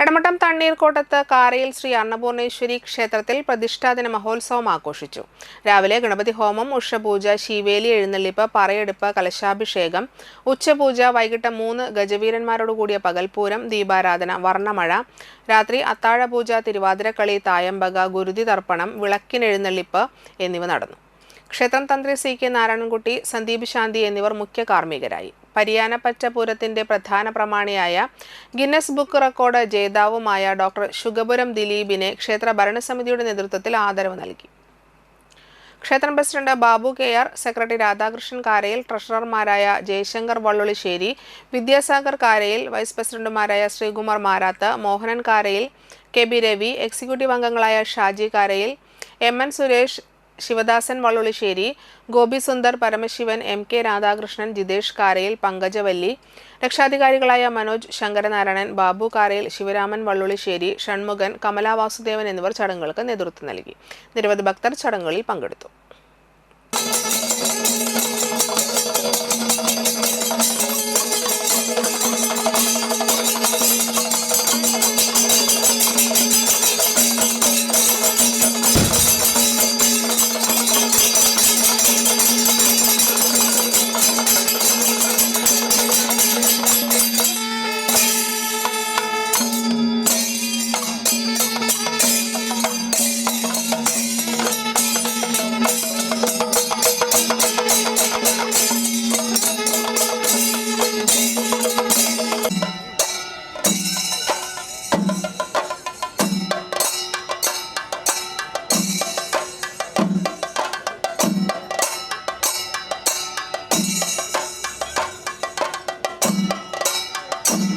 എടമട്ടം തണ്ണീർക്കോട്ടത്ത് കാരയിൽ ശ്രീ അന്നപൂർണേശ്വരി ക്ഷേത്രത്തിൽ പ്രതിഷ്ഠാദിന മഹോത്സവം ആഘോഷിച്ചു. രാവിലെ ഗണപതി ഹോമം, ഉഷപൂജ, ശീവേലി എഴുന്നള്ളിപ്പ്, പറയെടുപ്പ്, കലശാഭിഷേകം, ഉച്ചപൂജ, വൈകിട്ട് 3 ഗജവീരന്മാരോടുകൂടിയ പകൽപൂരം, ദീപാരാധന, വർണ്ണമഴ, രാത്രി അത്താഴപൂജ, തിരുവാതിരക്കളി, തായമ്പക, ഗുരുതി തർപ്പണം, വിളക്കിനെഴുന്നള്ളിപ്പ് എന്നിവ നടന്നു. ക്ഷേത്രം തന്ത്രി CK നാരായണൻകുട്ടി, സന്ദീപ് ശാന്തി എന്നിവർ മുഖ്യ കാർമ്മികരായി. പരിയാനപ്പറ്റ പൂരത്തിന്റെ പ്രധാന പ്രമാണിയായ ഗിന്നസ് ബുക്ക് റെക്കോർഡ് ജേതാവുമായ ഡോക്ടർ ശുഗപുരം ദിലീപിനെ ക്ഷേത്ര ഭരണസമിതിയുടെ നേതൃത്വത്തിൽ ആദരവ് നൽകി. ക്ഷേത്രം president Babu KR, secretary Radhakrishnan കാരയിൽ, ട്രഷറർമാരായ ജയശങ്കർ വള്ളുളിശ്ശേരി, വിദ്യാസാഗർ കാരയിൽ, വൈസ് പ്രസിഡന്റുമാരായ ശ്രീകുമാർ മാരാത്ത്, മോഹനൻ കാരയിൽ, KB രവി, എക്സിക്യൂട്ടീവ് അംഗങ്ങളായ ഷാജി കാരയിൽ, MN സുരേഷ്, ശിവദാസൻ വള്ളുളിശ്ശേരി, ഗോപി സുന്ദർ, പരമശിവൻ, MK രാധാകൃഷ്ണൻ, ജിതേഷ് കാരയിൽ, പങ്കജവല്ലി, രക്ഷാധികാരികളായ മനോജ് ശങ്കരനാരായണൻ, ബാബു കാരയിൽ, ശിവരാമൻ വള്ളുളിശ്ശേരി, ഷൺമുഖൻ, കമല വാസുദേവൻ എന്നിവർ ചടങ്ങുകൾക്ക് നേതൃത്വം നൽകി. നിരവധി ഭക്തർ ചടങ്ങുകളിൽ പങ്കെടുത്തു.